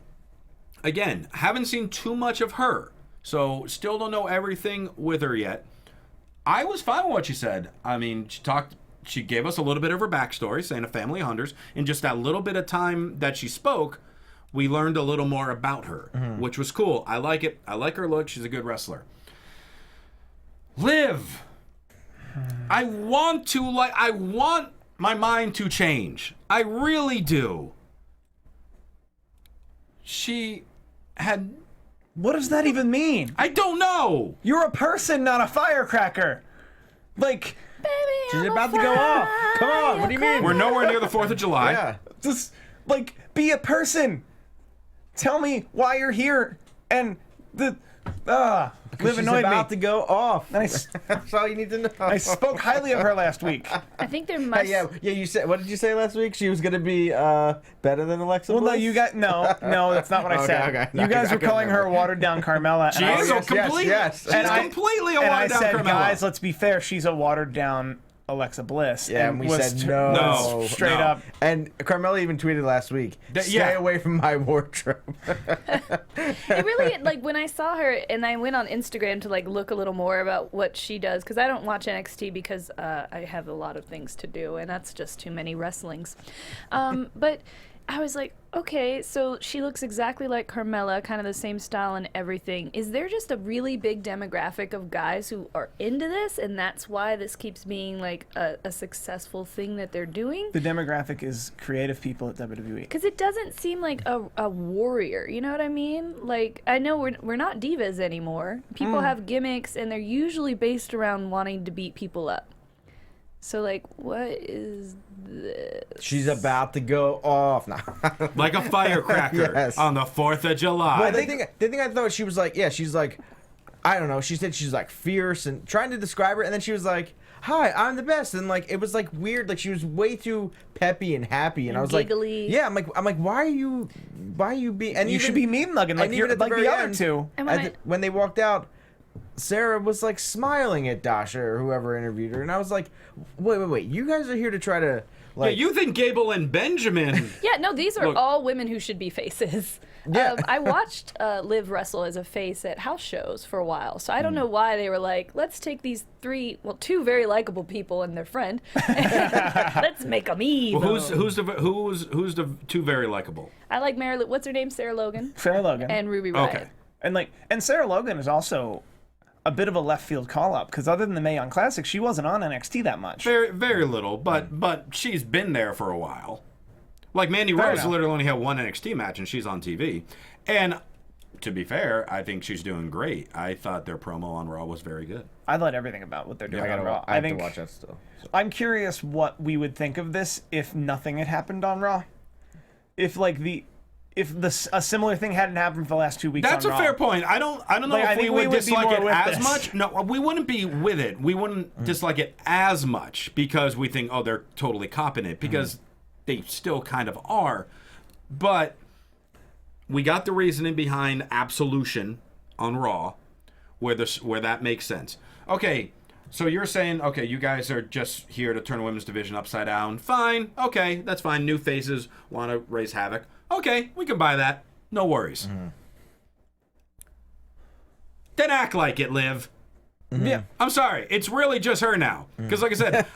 Again, haven't seen too much of her, so still don't know everything with her yet. I was fine with what she said. I mean, she gave us a little bit of her backstory, saying a family of hunters. In just that little bit of time that she spoke, we learned a little more about her, which was cool. I like it. I like her look. She's a good wrestler. Liv. I want my mind to change. I really do. She had... What does that even mean? I don't know. You're a person, not a firecracker. Like, She's about to go off. Come on, what do you mean? We're nowhere near the 4th of July. Yeah. just, like, be a person. Tell me why you're here. And Liv She's annoyed about me. to go off. That's all you need to know. I spoke highly of her last week. I think there must. Yeah. You said. What did you say last week? She was gonna be better than Alexa Well, Bliss? no, you got no, that's not what I said. Okay. You guys were calling her watered down Carmella. She and is yes. She's completely a and I watered down said, Carmella. guys, let's be fair. She's a watered down Alexa Bliss. Yeah, and we was said no. was straight No. up. And Carmella even tweeted last week, stay away from my wardrobe. It really, like, when I saw her and I went on Instagram to, like, look a little more about what she does, because I don't watch NXT because I have a lot of things to do, and that's just too many wrestlings. But I was like, okay, so she looks exactly like Carmella, kind of the same style and everything. Is there just a really big demographic of guys who are into this, and that's why this keeps being, like, a successful thing that they're doing? The demographic is creative people at WWE. Because it doesn't seem like a warrior, you know what I mean? Like, I know we're not divas anymore. People have gimmicks, and they're usually based around wanting to beat people up. So, like, what is this? She's about to go off now. Like a firecracker Yes. on the 4th of July. But the thing I thought she was like, she's like, I don't know. She said she's like fierce and trying to describe her, and then she was like, "Hi, I'm the best," and like it was like weird. Like she was way too peppy and happy, and I was giggly. like, "Yeah." I'm like, why are you being? And You should be mean mugging like and you're even at the like the very other end, two. And when they walked out, Sarah was like smiling at Dasha or whoever interviewed her, and I was like, wait, you guys are here to try to like. you think Gable and Benjamin... Yeah, no, these are Look. all women who should be faces. Yeah. I watched Liv wrestle as a face at house shows for a while, so I don't know why they were like, let's take these two very likable people and their friend, let's make them evil. Well, who's the two very likable? I like Mary. What's her name? Sarah Logan Sarah Logan. and Ruby Riott. Okay. And Sarah Logan is also a bit of a left field call up because other than the Mae Young Classic, she wasn't on NXT that much. Very, very little, but she's been there for a while. Like Mandy Fair Rose enough. literally only had one NXT match, and she's on TV. And to be fair, I think she's doing great. I thought their promo on Raw was very good. I love everything about what they're doing on Raw. I have think to watch that still. So. I'm curious what we would think of this if nothing had happened on Raw. If a similar thing hadn't happened for the last 2 weeks. That's on a Raw. fair point. I don't know Like, I if we think we would would be dislike more it with as this. much. No, we wouldn't be with it. We wouldn't dislike it as much because we think, oh, they're totally copping it, because they still kind of are. But we got the reasoning behind Absolution on Raw, where that makes sense. Okay, so you're saying, okay, you guys are just here to turn the women's division upside down. Fine, okay, that's fine. New faces want to raise havoc. Okay, we can buy that. No worries. Then act like it, Liv. Yeah. I'm sorry. It's really just her now. Because, like I said,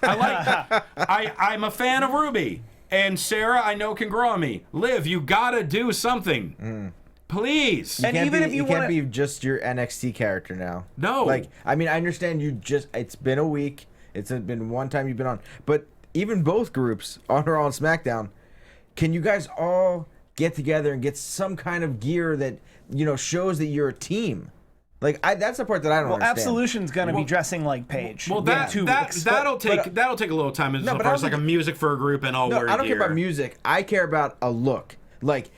I'm a fan of Ruby. And Sarah, I know, can grow on me. Liv, you gotta do something. Please. And even if you can't wanna- be just your NXT character now. No. Like, I mean, I understand it's been a week. It's been one time you've been on. But even both groups, on Raw and SmackDown, can you guys all get together and get some kind of gear that, shows that you're a team? Like, that's the part that I don't understand. Absolution's gonna be dressing like Paige. Well, that'll take a little time as but far I as like a don't music for a group and all No, wear I don't gear. care about music. I care about a look. Like,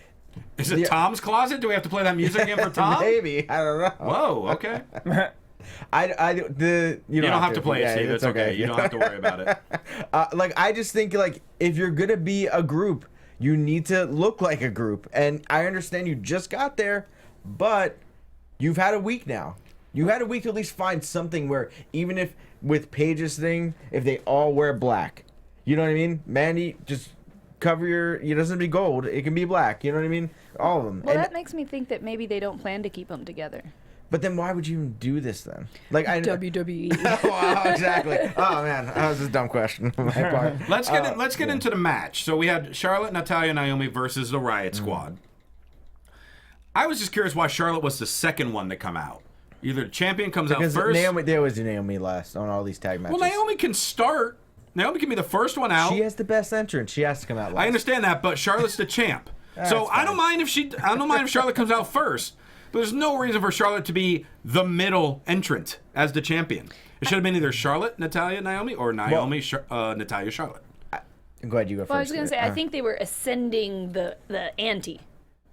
Is it Tom's Closet? Do we have to play that music again for Tom? maybe. I don't know. Whoa, okay. You don't have to play it, Steve. Yeah, It's okay. You don't have to worry about it. I just think, like, if you're gonna be a group, you need to look like a group. And I understand you just got there, but you've had a week now. You had a week to at least find something where, even if with Paige's thing if they all wear black. You know what I mean? Mandy, just cover your. It doesn't be gold. It can be black. You know what I mean? All of them. Well, that makes me think that maybe they don't plan to keep them together. But then why would you even do this then? Like WWE. Wow, exactly. Oh man, that was a dumb question on my part. Let's get into the match. So we had Charlotte, Natalya, Naomi versus the Riot Squad. I was just curious why Charlotte was the second one to come out. Either the champion comes out first. They always do Naomi last on all these tag matches. Well, Naomi can start. Naomi can be the first one out. She has the best entrance. She has to come out last. I understand that, but Charlotte's the champ. So I don't mind if Charlotte comes out first. But there's no reason for Charlotte to be the middle entrant as the champion. It should have been either Charlotte, Natalya, Naomi, or Naomi, Natalya, Charlotte. I'm glad you go first. Well, I was going to say, I think they were ascending the ante,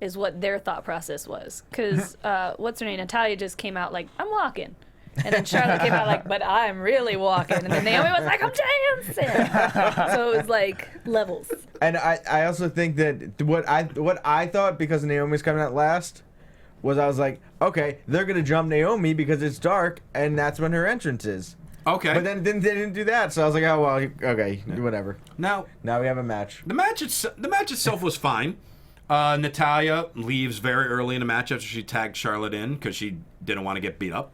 is what their thought process was. Because what's her name? Natalya just came out like, I'm walking. And then Charlotte came out like, but I'm really walking. And then Naomi was like, I'm dancing. So it was like levels. And I also think that what I thought, because Naomi's coming out last, was I was like, okay, they're going to jump Naomi because it's dark, and that's when her entrance is. Okay. But then they didn't do that, so I was like, oh, well, okay, whatever. Now we have a match. The match itself was fine. Natalya leaves very early in the match after she tagged Charlotte in because she didn't want to get beat up.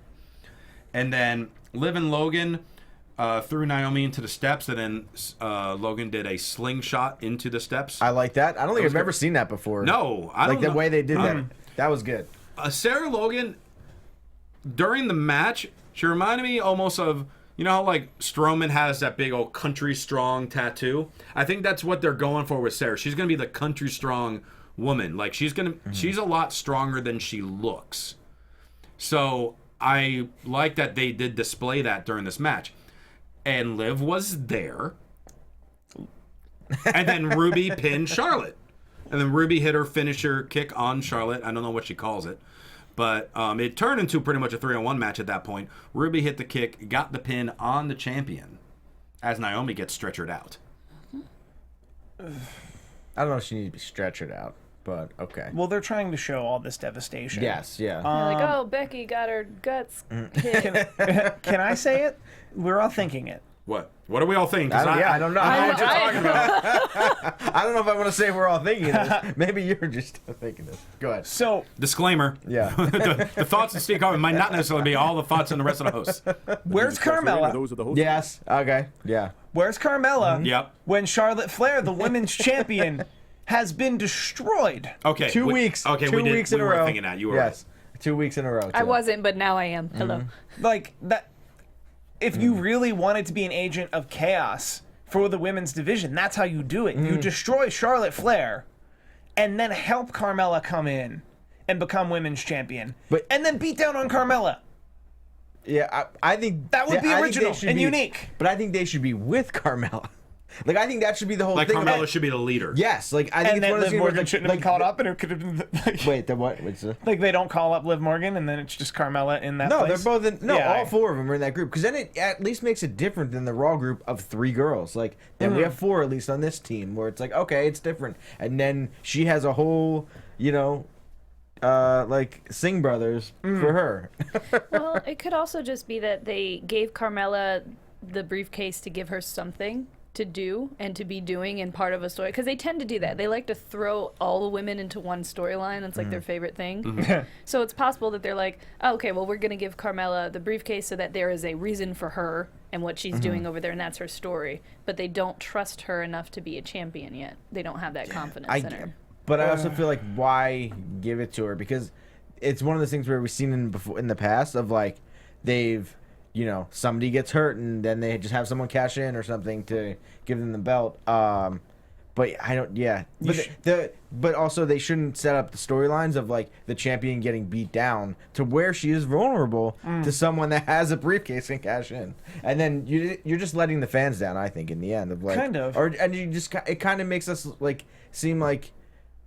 And then Liv and Logan threw Naomi into the steps, and then Logan did a slingshot into the steps. I like that. I don't think I've ever seen that before. No, I don't know. Like the way they did that. That was good. Sarah Logan, during the match, she reminded me almost of, you know how like Strowman has that big old country strong tattoo? I think that's what they're going for with Sarah. She's going to be the country strong woman. Like she's a lot stronger than she looks. So I like that they did display that during this match. And Liv was there. And then Ruby pinned Charlotte. And then Ruby hit her finisher kick on Charlotte. I don't know what she calls it. But it turned into pretty much a 3-on-1 match at that point. Ruby hit the kick, got the pin on the champion as Naomi gets stretchered out. I don't know if she needs to be stretchered out, but okay. Well, they're trying to show all this devastation. Yes, yeah. You're like, oh, Becky got her guts hit. Can I say it? We're all thinking it. What? What are we all thinking? I don't know. I don't know what you're talking about. I don't know if I want to say we're all thinking this. Maybe you're just thinking this. Go ahead. So, Disclaimer. Yeah. the thoughts of Steve Kaufmann might not necessarily be all the thoughts of the rest of the hosts. where's Carmella? Those are the hosts. Yes. Okay. Yeah. Where's Carmella? Yep. When Charlotte Flair, the women's champion, has been destroyed. Okay. 2 weeks. Okay, 2 weeks in a we were row. thinking that. You were yes. 2 weeks in a row. I too. wasn't, but now I am. Hello. Like that. If you really wanted to be an agent of chaos for the women's division, that's how you do it. You destroy Charlotte Flair, and then help Carmella come in and become women's champion, and then beat down on Carmella. Yeah, I think That would be I think original they should and be- unique. But I think they should be with Carmella. Like I think that should be the whole like thing. Carmella about- should be the leader. Yes, like I think And it's then one of those Liv things where, Morgan shouldn't have been called up, and it could have been like, Wait, the what? What's the? like they don't call up Liv Morgan, and then it's just Carmella in that. No, place. they're both in. No, Yeah, all four of them are in that group because then it at least makes it different than the Raw group of 3 girls. Like then we have 4 at least on this team where it's like okay, it's different, and then she has a whole, like Singh brothers for her. Well, it could also just be that they gave Carmella the briefcase to give her something to do and to be doing in part of a story, because they tend to do that. They like to throw all the women into one storyline. It's like their favorite thing. So it's possible that they're like, oh, okay, well, we're going to give Carmella the briefcase so that there is a reason for her and what she's doing over there, and that's her story. But they don't trust her enough to be a champion yet. They don't have that confidence in her. But I also feel like why give it to her, because it's one of those things where we've seen in the past of like they've somebody gets hurt and then they just have someone cash in or something to give them the belt. But I don't. Yeah. But also they shouldn't set up the storylines of like the champion getting beat down to where she is vulnerable to someone that has a briefcase and cash in, and then you're just letting the fans down. I think in the end of like Kind of. and you just it kind of makes us like seem like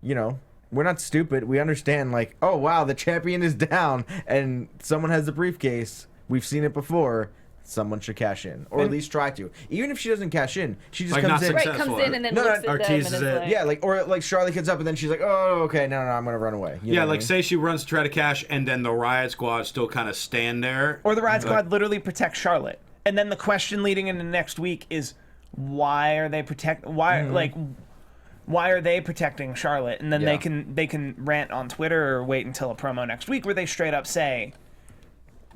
we're not stupid. We understand like, oh wow, the champion is down and someone has the briefcase. We've seen it before. Someone should cash in, or at least try to. Even if she doesn't cash in, she just Like, comes not in. Right, successful. comes in and then No, looks no, at or them and teases is it. like, Yeah, or Charlotte gets up and then she's like, oh, okay, no, I'm gonna run away. You know Yeah, what I like mean? say she runs to try to cash, and then the Riot Squad still kind of stand there. Or the Riot Squad literally protects Charlotte, And then the question leading into next week is, why are they protecting Charlotte? And then Yeah. they can rant on Twitter or wait until a promo next week where they straight up say,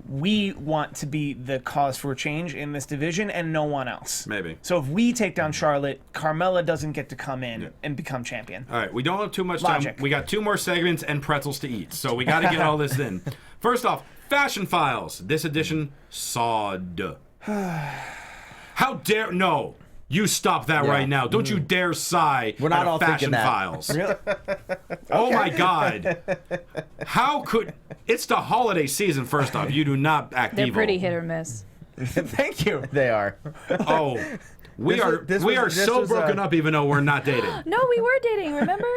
we want to be the cause for change in this division and no one else. Maybe. So if we take down Charlotte, Carmella doesn't get to come in and become champion. All right, we don't have too much Logic. time. We got 2 more segments and pretzels to eat, so we got to get all this in. First off, Fashion Files. This edition, sawed. How dare... No. You stop that Yeah. right now. Don't you dare sigh We're not at a all Fashion thinking that. Files. Oh my God. How could... It's the holiday season, first off. You do not act They're evil. pretty hit or miss. Thank you. They are. Oh. We This are was so broken up even though we're not dating. No, we were dating, remember?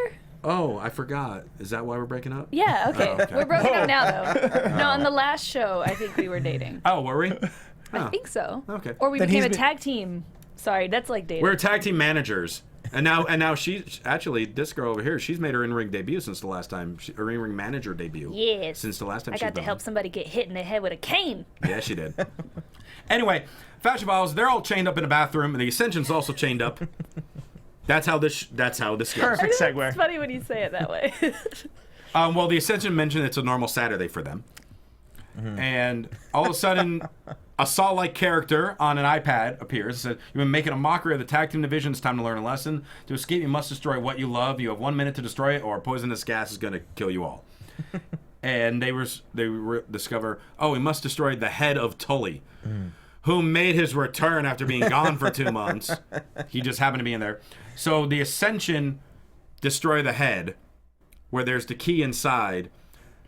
Oh, I forgot. Is that why we're breaking up? Yeah, okay. Oh, okay. We're broken up now, though. No, on the last show, I think we were dating. Oh, were we? I think so. Okay. Or we Then became he's a been- tag team. Sorry, that's like dating. We're tag team managers. And now she's actually, this girl over here, she's made her in-ring debut since the last time, her in-ring manager debut. Yes. Since the last time I she got to help somebody get hit in the head with a cane. Yeah, she did. Anyway, Fashion Files, they're all chained up in a bathroom, and the Ascension's also chained up. That's how this goes. Perfect segue. It's funny when you say it that way. Well, the Ascension mentioned it's a normal Saturday for them. And all of a sudden, a Saw-like character on an iPad appears. It said, "You've been making a mockery of the tag team division. It's time to learn a lesson. To escape, you must destroy what you love. You have 1 minute to destroy it, or poisonous gas is going to kill you all." And they discover, we must destroy the head of Tully, who made his return after being gone for 2 months. He just happened to be in there. So the Ascension destroy the head, where there's the key inside.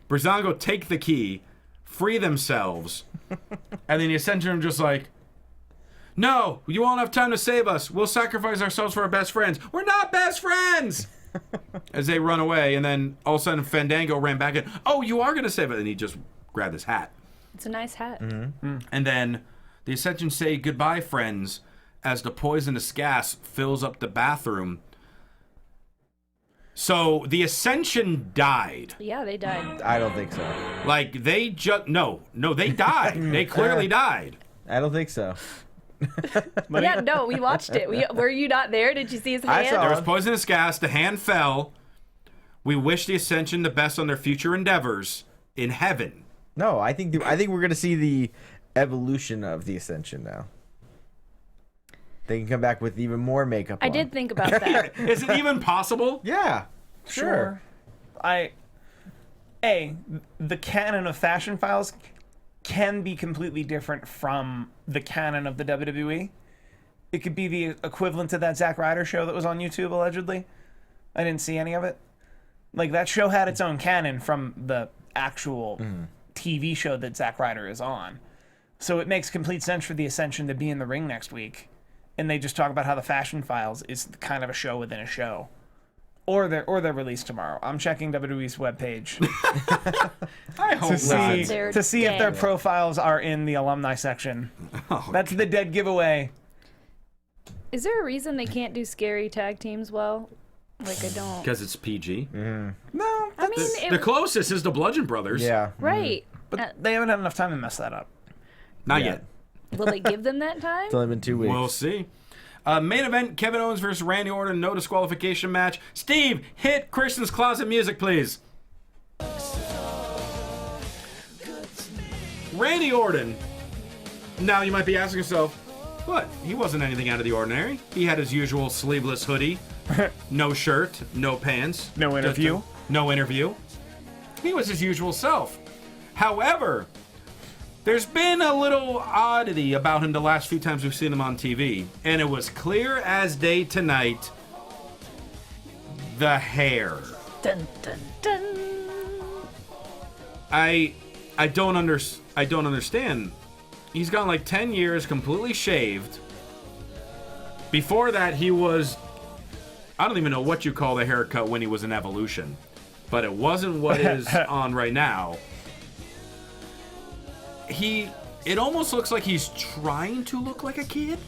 Breezango take the key, free themselves, and then the Ascension are just like, "No, you won't have time to save us. We'll sacrifice ourselves for our best friends. We're not best friends!" As they run away, and then all of a sudden Fandango ran back and, "Oh, you are going to save it." And he just grabbed his hat. It's a nice hat. And then the Ascension say, "Goodbye, friends," as the poisonous gas fills up the bathroom. So the Ascension died. Yeah, they died. I don't think so. Like, they just... No, they died. They clearly died. I don't think so. Yeah, no, we watched it. Were you not there? Did you see his I hand? saw There was poisonous gas. The hand fell. We wish the Ascension the best on their future endeavors in heaven. No, I think we're gonna see the evolution of the Ascension now. They can come back with even more makeup. I on. did think about that. Is it even possible? Yeah, sure. The canon of Fashion Files can be completely different from the canon of the WWE. It could be the equivalent to that Zack Ryder show that was on YouTube, allegedly. I didn't see any of it. Like, that show had its own canon from the actual TV show that Zack Ryder is on. So it makes complete sense for the Ascension to be in the ring next week. And they just talk about how the Fashion Files is kind of a show within a show. Or they're released tomorrow. I'm checking WWE's webpage I hope to see if their dead. profiles are in the alumni section. That's the dead giveaway. Is there a reason they can't do scary tag teams well? Like, I don't. Because it's PG. No, I mean, The closest is the Bludgeon Brothers. Yeah. right. but they haven't had enough time to mess that up. Not Yeah. yet. Will they give them that time? It's only been 2 weeks. We'll see. Main event, Kevin Owens versus Randy Orton, no disqualification match. Steve, hit Christian's closet music, please. Randy Orton. Now you might be asking yourself, what? He wasn't anything out of the ordinary. He had his usual sleeveless hoodie, no shirt, no pants. No interview. No interview. He was his usual self. However, there's been a little oddity about him the last few times we've seen him on TV, and it was clear as day tonight. The hair. Dun, dun, dun. I don't understand. He's gone like 10 years completely shaved. Before that, he was... I don't even know what you call the haircut when he was in Evolution. But it wasn't what is on right now. It almost looks like he's trying to look like a kid.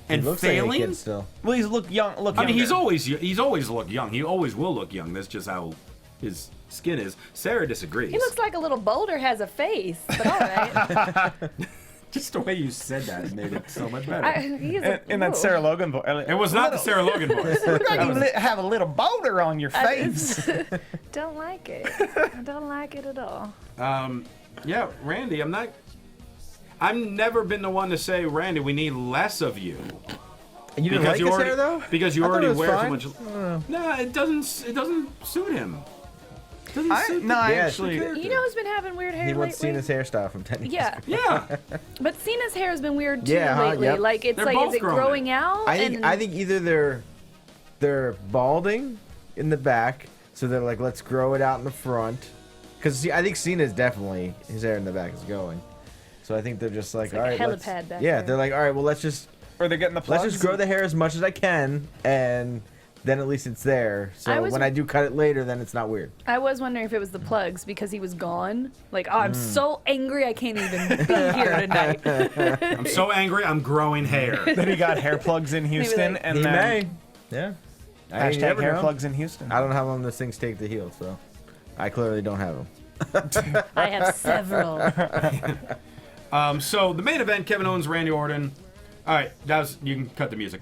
And He looks failing. like a kid still. Well, he's look young. I mean, he's always looked young. He always will look young. That's just how his skin is. Sarah disagrees. He looks like a little boulder has a face, but all right. Just the way you said that made it so much better. In that Sarah Logan voice. It was not the Sarah Logan voice. Look like you have a little boulder on your face. Don't like it. I don't like it at all. Yeah, Randy, I've never been the one to say, Randy, we need less of you. You didn't like his hair though? Because you I thought already it was wear fine. so much. Nah, it doesn't suit him. It doesn't suit no, the actually, character. You know who's been having weird hair He lately? wants Cena's hairstyle from 10 years Yeah, ago. Yeah. but Cena's hair has been weird too Yeah, huh? lately. Yep. Like it's They're like, both is it growing growing out? I think either they're balding in the back, so they're like, let's grow it out in the front. Because I think Cena's definitely, his hair in the back is going. So I think they're just like, like all a right, let's, helipad back yeah, there. they're like, all right, well, let's just or they're getting the plugs. grow the hair as much as I can, and then at least it's there. So when I do cut it later, then it's not weird. I was wondering if it was the plugs because he was gone. Like, oh, I'm so angry I can't even be here tonight. I'm so angry, I'm growing hair. Then he got hair plugs in Houston, like- and He then may. Yeah. I mean, you hashtag never hair know. plugs in Houston. I don't know how long those things take to heal, so I clearly don't have them. I have several. So the main event, Kevin Owens, Randy Orton. All right, you can cut the music.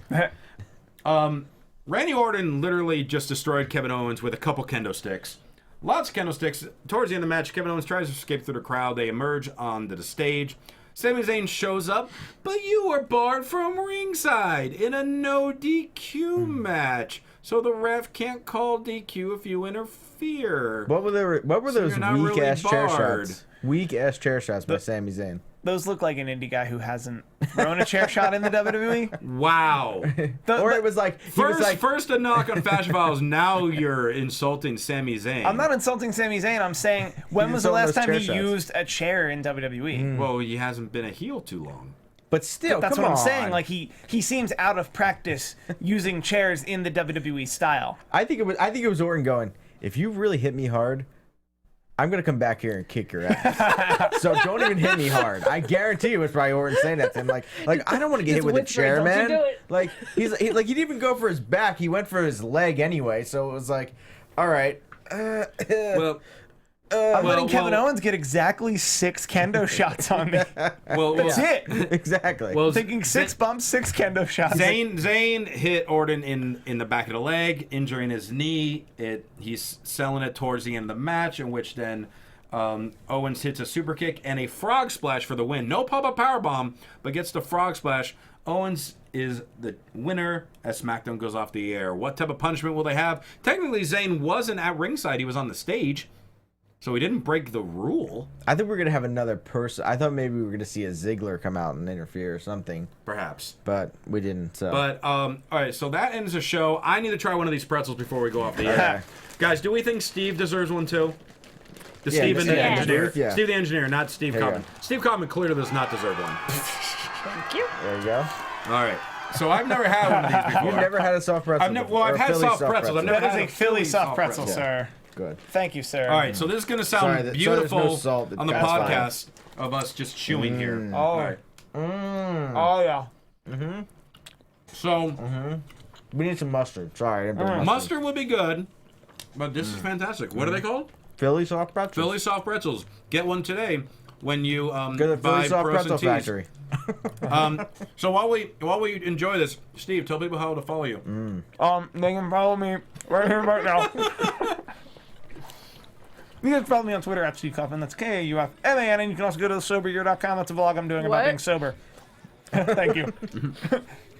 Randy Orton literally just destroyed Kevin Owens with a couple kendo sticks. Lots of kendo sticks. Towards the end of the match, Kevin Owens tries to escape through the crowd. They emerge onto the stage. Sami Zayn shows up, but you were barred from ringside in a no DQ match. So the ref can't call DQ if you interfere. What were those you're not weak really ass chair barred. shots? Weak ass chair shots by Sami Zayn. Those look like an indie guy who hasn't thrown a chair shot in the WWE. Wow. Or it was like First a knock on Fashion Files, now you're insulting Sami Zayn. I'm not insulting Sami Zayn. I'm saying when He's was the insulting last those time he chair shots. used a chair in WWE? Well, he hasn't been a heel too long. But still, That's come what I'm on. saying. Like he seems out of practice using chairs in the WWE style. I think it was Orton going, if you really hit me hard, I'm gonna come back here and kick your ass. So don't even hit me hard. I guarantee it was probably Orton saying that to him. Like I don't want to get hit with a chair, "Don't you man. do it." Like he didn't even go for his back. He went for his leg anyway. So it was like, all right. Well, I'm letting Kevin Owens get exactly 6 kendo shots on me. That's it. Exactly. Well, Thinking 6 bumps, 6 kendo shots. Zayn hit Orton in the back of the leg, injuring his knee. He's selling it towards the end of the match, in which then Owens hits a super kick and a frog splash for the win. No pop-up powerbomb, but gets the frog splash. Owens is the winner as SmackDown goes off the air. What type of punishment will they have? Technically, Zayn wasn't at ringside. He was on the stage. So he didn't break the rule. I think we're gonna have another person. I thought maybe we were gonna see a Ziggler come out and interfere or something, Perhaps. but we didn't. So. But, all right, so that ends the show. I need to try one of these pretzels before we go off the air. Guys, do we think Steve deserves one too? Steve just the yeah. engineer. Yeah. Steve the engineer, not Steve There you Kaufmann. Steve Kaufmann clearly does not deserve one. Thank you. there you go. All right. So I've never had one of these before. You've never had a soft pretzel. I've had Philly soft pretzels. I've never That is had a Philly soft pretzel, sir. Good. Thank you, sir. All right, so this is going to sound Sorry, there's no beautiful salt. on the That's fine. podcast of us just chewing here. Oh. All right. Oh, yeah. So We need some mustard. Sorry, I didn't bring mustard would be good, but this is fantastic. What are they called? Philly soft pretzels. Philly soft pretzels. Get one today when you Go to the buy Philly soft frozen pretzel teas. factory. So while we enjoy this, Steve, tell people how to follow you. They can follow me right here, right now. You can follow me on Twitter at Steve Kaufmann. That's KAUFMAN. And you can also go to thesoberyear.com. That's a vlog I'm doing about What? being sober. Thank you.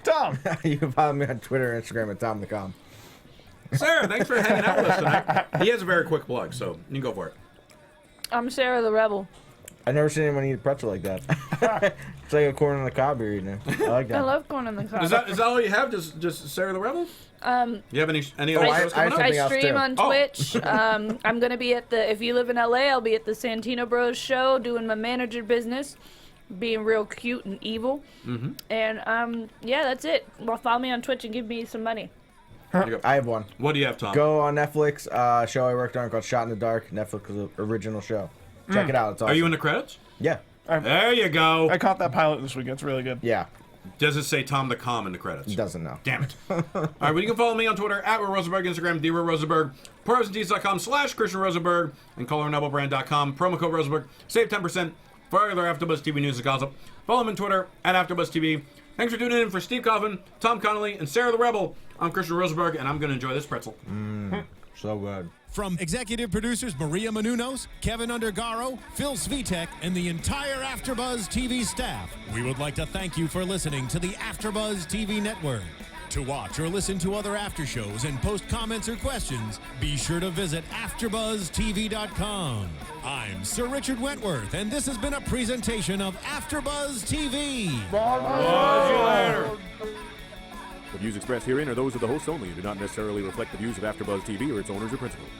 Tom. You can follow me on Twitter and Instagram at TomTheCom. Sarah, thanks for hanging out with us tonight. He has a very quick plug, so you can go for it. I'm Sarah the Rebel. I've never seen anyone eat a pretzel like that. It's like a corn on the cob you're eating it. I like that. I love corn in the cob. Is that all you have? Just Sarah the Rebel? You have any other I- shows I coming up? something I else stream too. on Oh. Twitch. I'm gonna be at the. If you live in LA, I'll be at the Santino Bros show doing my manager business, being real cute and evil. Mm-hmm. And yeah, that's it. Well, follow me on Twitch and give me some money. I have one. What do you have, Tom? Go on Netflix. Show I worked on called Shot in the Dark. Netflix original show. Check it out. It's awesome. Are you in the credits? Yeah. There you go. I caught that pilot this week. It's really good. Yeah. Does it say Tom the Com in the credits? He doesn't know. Damn it. All right, well, you can follow me on Twitter at Rosenberg, Instagram, DRosenberg, ProRosenTees.com/Christian Rosenberg, and ColorandNoubleBrand.com. Promo code Rosenberg. Save 10%. for regular AfterBuzz TV news and gossip. Follow him on Twitter at AfterBuzz TV. Thanks for tuning in for Steve Kaufmann, Tom Connoly, and Sarah the Rebel. I'm Christian Rosenberg, and I'm going to enjoy this pretzel. So good. From executive producers Maria Menounos, Kevin Undergaro, Phil Svitek, and the entire AfterBuzz TV staff, we would like to thank you for listening to the AfterBuzz TV network. To watch or listen to other after shows and post comments or questions, be sure to visit AfterBuzzTV.com. I'm Sir Richard Wentworth, and this has been a presentation of AfterBuzz TV. The views expressed herein are those of the hosts only and do not necessarily reflect the views of AfterBuzz TV or its owners or principals.